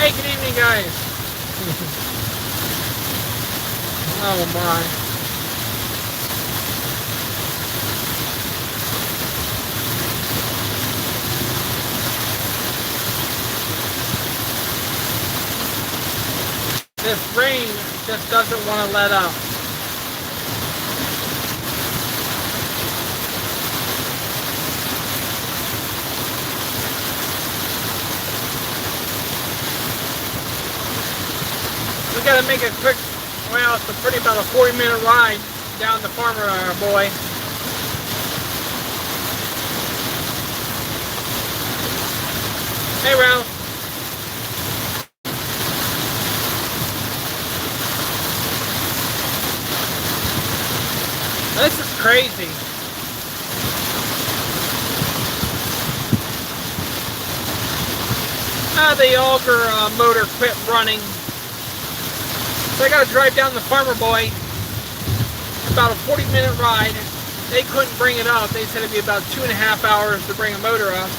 Hey, good evening, guys. Oh my. This rain just doesn't want to let up. We gotta make a quick, well, it's pretty about a 40-minute ride down the farmer boy. Hey, Ralph. This is crazy. The auger motor quit running. So I got to drive down the farmer boy. About a 40-minute ride. They couldn't bring it up. They said it'd be about 2.5 hours to bring a motor up.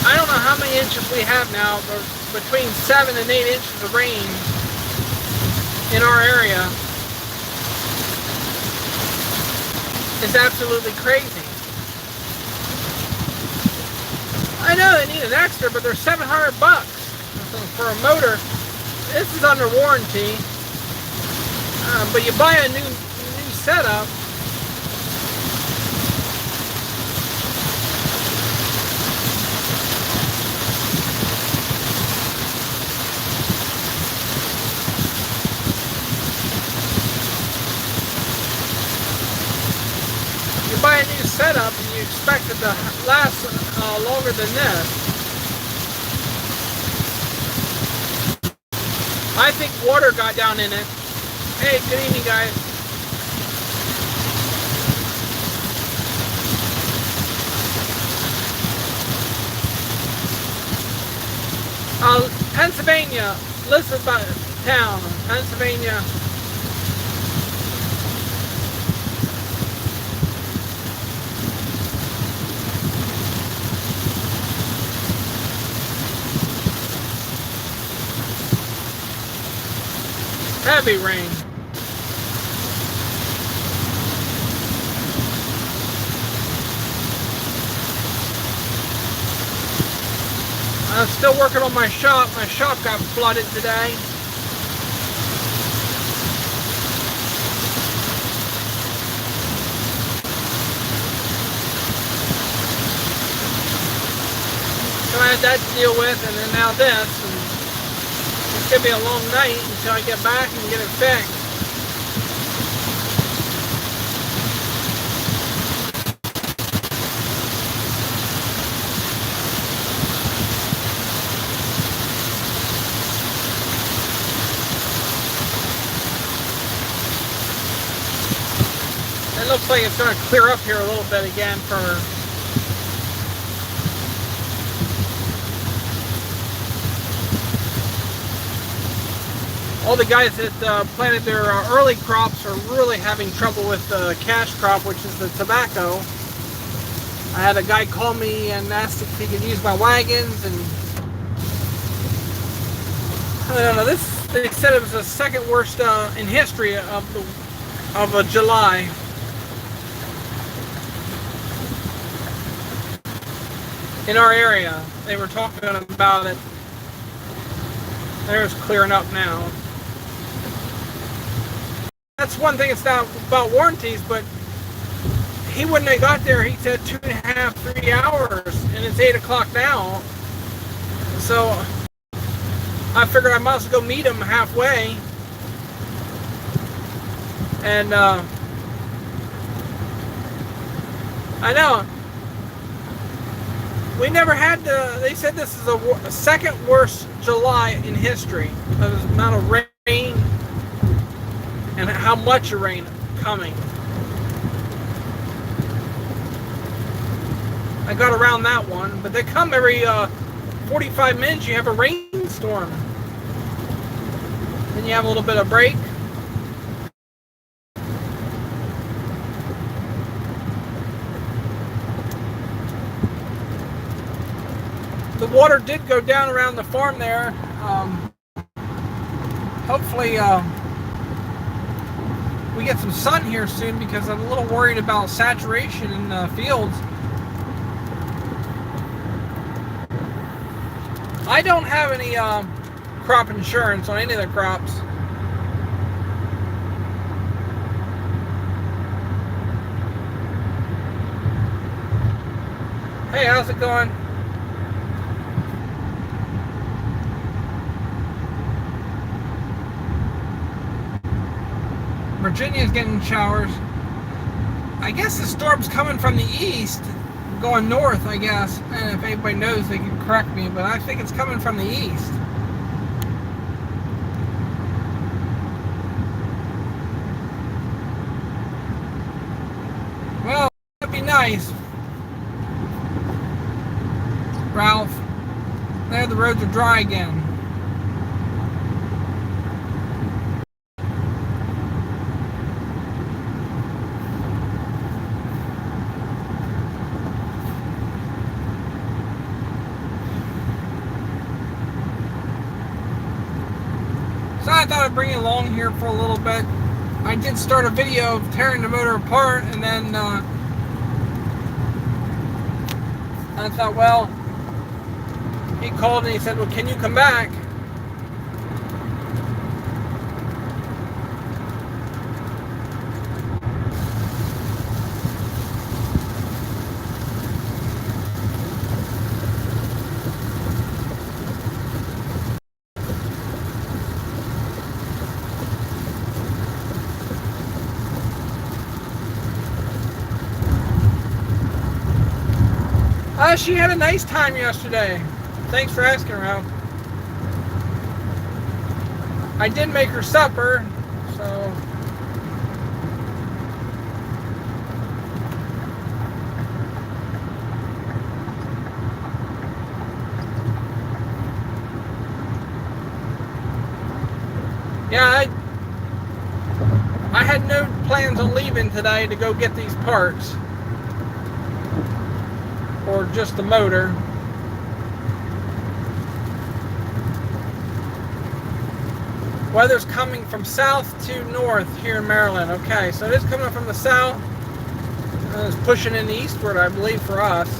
I don't know how many inches we have now, but between 7 and 8 inches of rain in our area is absolutely crazy. I know they need an extra, but they're $700 for a motor. This is under warranty, but you buy a new setup. Buy a new setup and you expect it to last longer than this. I think water got down in it. Hey, good evening, guys. Pennsylvania, Elizabethtown, Pennsylvania. Heavy rain. I'm still working on my shop. My shop got flooded today. So I had that to deal with, and then now this. And it's going to be a long night until I get back and get it fixed. It looks like it's going to clear up here a little bit again for all the guys that planted their early crops are really having trouble with the cash crop, which is the tobacco. I had a guy call me and asked if he could use my wagons, and I don't know. They said it was the second worst in history of July. In our area, they were talking about it. There's clearing up now. That's one thing. It's not about warranties, but he wouldn't have got there. He said 2.5, 3 hours, and it's 8 o'clock now. So I figured I might as well go meet him halfway. And I know we never had the. They said this is a second worst July in history. The amount of rain and how much rain coming. I got around that one, but they come every 45 minutes you have a rainstorm. Then you have a little bit of break. The water did go down around the farm there. Hopefully we get some sun here soon, because I'm a little worried about saturation in the fields. I don't have any crop insurance on any of the crops. Hey, how's it going? Virginia's getting showers. I guess the storm's coming from the east, going north, I guess. And if anybody knows, they can correct me, but I think it's coming from the east. Well, that'd be nice. Ralph, there the roads are dry again. So I thought I'd bring you along here for a little bit. I did start a video of tearing the motor apart, and then I thought, well, he called and he said, well, can you come back? She had a nice time yesterday. Thanks for asking, Ralph. I did make her supper, so... Yeah, I had no plans on leaving today to go get these parts. Or just the motor. Weather's coming from south to north here in Maryland. Okay, so it is coming from the south. It's pushing in the eastward, I believe, for us.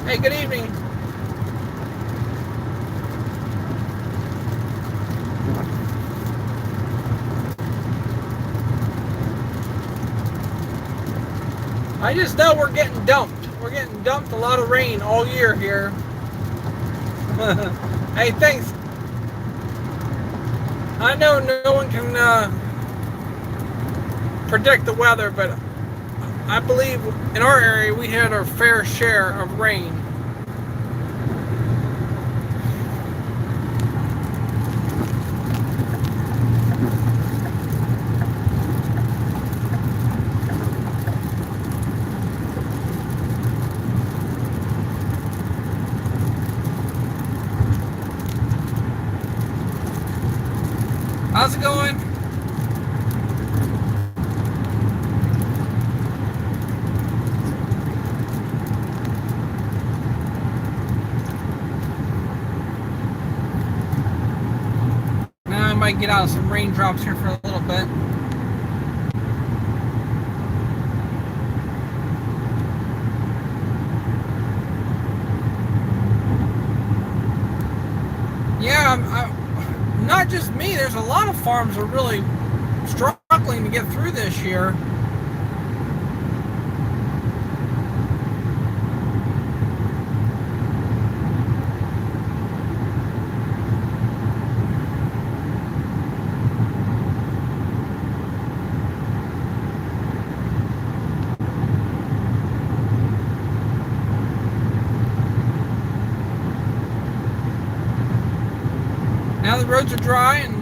Hey, good evening. I just know we're getting dumped. We're getting dumped a lot of rain all year here. Hey, thanks. I know no one can predict the weather, but I believe in our area we had our fair share of rain. How's it going? Now I might get out of some raindrops here for a little bit. Yeah, not just me, there's a lot of farms that are really struggling to get through this year. Now the roads are dry and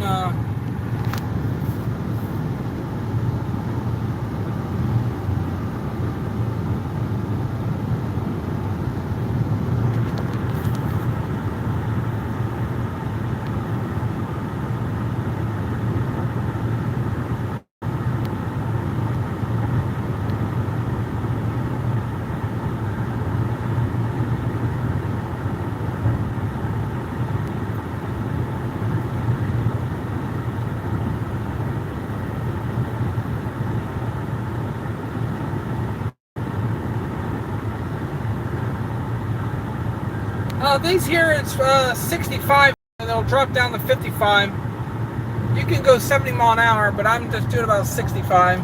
these here it's 65 and they'll drop down to 55. You can go 70 mile an hour, but I'm just doing about 65.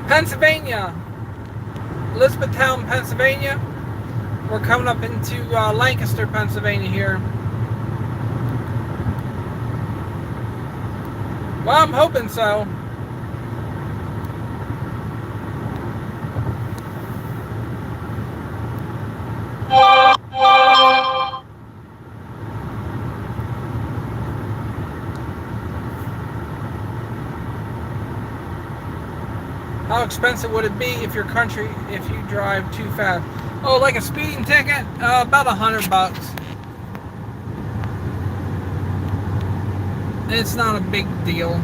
Pennsylvania, Elizabethtown, Pennsylvania. We're coming up into Lancaster, Pennsylvania here. Well, I'm hoping so. How expensive would it be if your country, if you drive too fast? Oh, like a speeding ticket? About $100. It's not a big deal.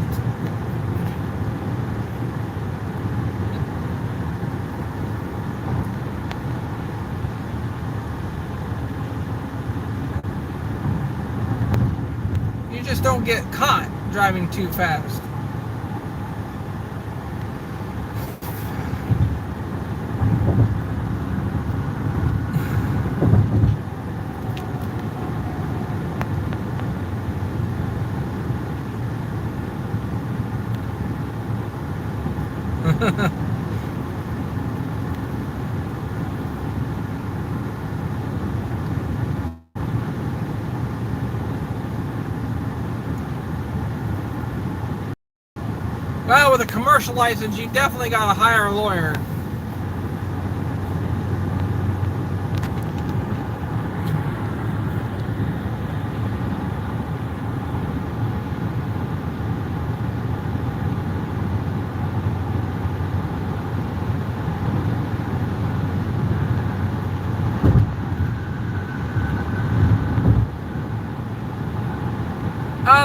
You just don't get caught driving too fast. Well, with a commercial license, you definitely got to hire a lawyer.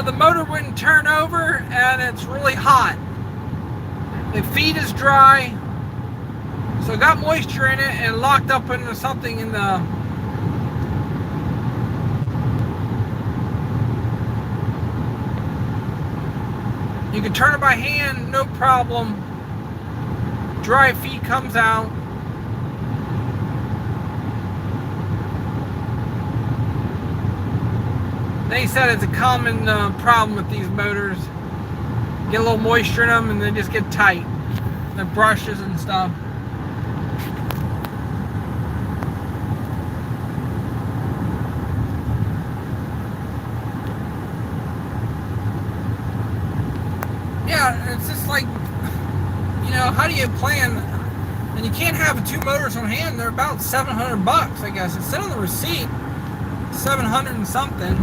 The motor wouldn't turn over, and it's really hot. The feed is dry, so it got moisture in it and locked up into something in the you can turn it by hand, no problem. Dry feed comes out. They said it's a common problem with these motors. Get a little moisture in them and they just get tight. The brushes and stuff. Yeah, it's just like, you know, how do you plan? And you can't have two motors on hand. They're about $700, I guess. It said on the receipt, 700 and something.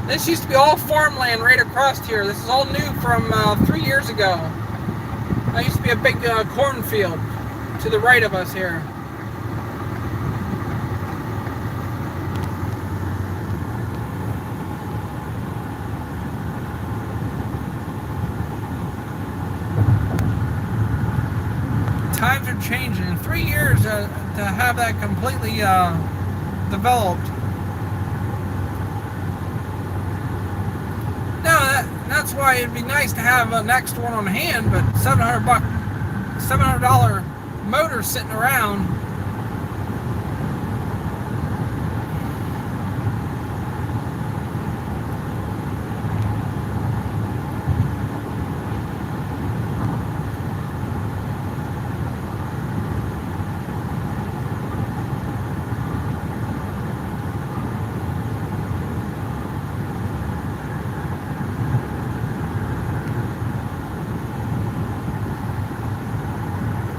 This used to be all farmland right across here. This is all new from 3 years ago. There used to be a big cornfield to the right of us here. Times are changing. In 3 years to have that completely developed. That's why it'd be nice to have a next one on hand, but $700 motor sitting around.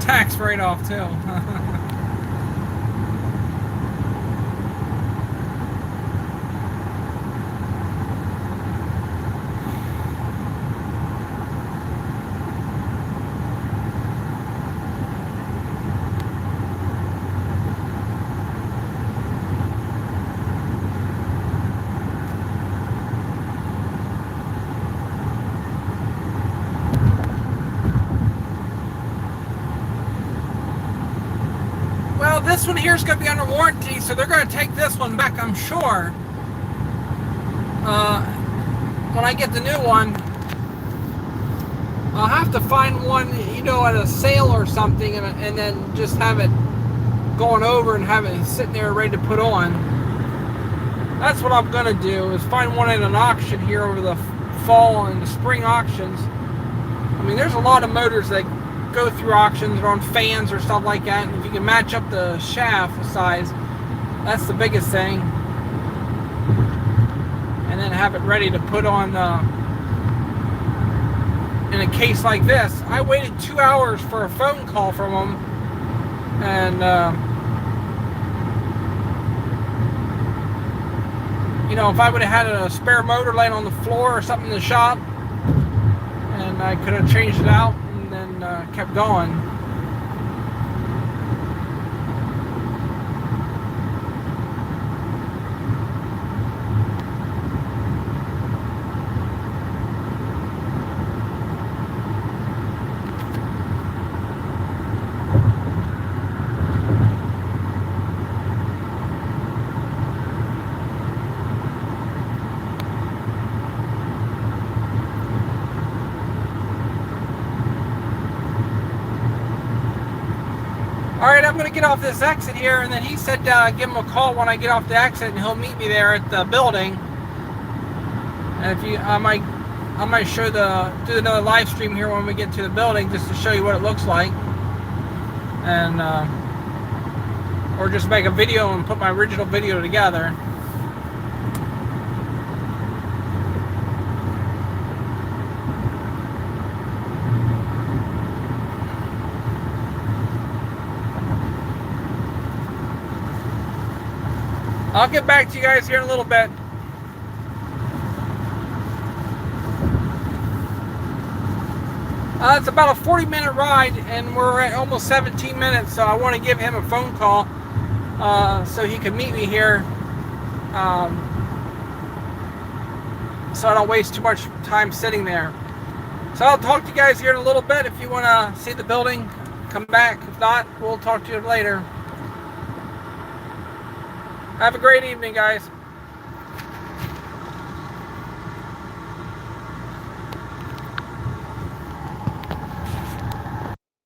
tax write-off too. Well, this one here is going to be under warranty, so they're going to take this one back, I'm sure. When I get the new one, I'll have to find one, you know, at a sale or something, and then just have it going over and have it sitting there ready to put on. That's what I'm going to do, is find one at an auction here over the fall and the spring auctions. I mean, there's a lot of motors that go through auctions or on fans or stuff like that, and if you can match up the shaft size, that's the biggest thing, and then have it ready to put on in a case like this. I waited 2 hours for a phone call from them, and you know, if I would have had a spare motor laying on the floor or something in the shop, and I could have changed it out and then kept going. Alright, I'm going to get off this exit here, and then he said give him a call when I get off the exit, and he'll meet me there at the building. And if you, I might show do another live stream here when we get to the building, just to show you what it looks like, and or just make a video and put my original video together. I'll get back to you guys here in a little bit. It's about a 40-minute ride, and we're at almost 17 minutes, so I want to give him a phone call so he can meet me here, so I don't waste too much time sitting there. So I'll talk to you guys here in a little bit. If you want to see the building, come back. If not, we'll talk to you later. Have a great evening, guys.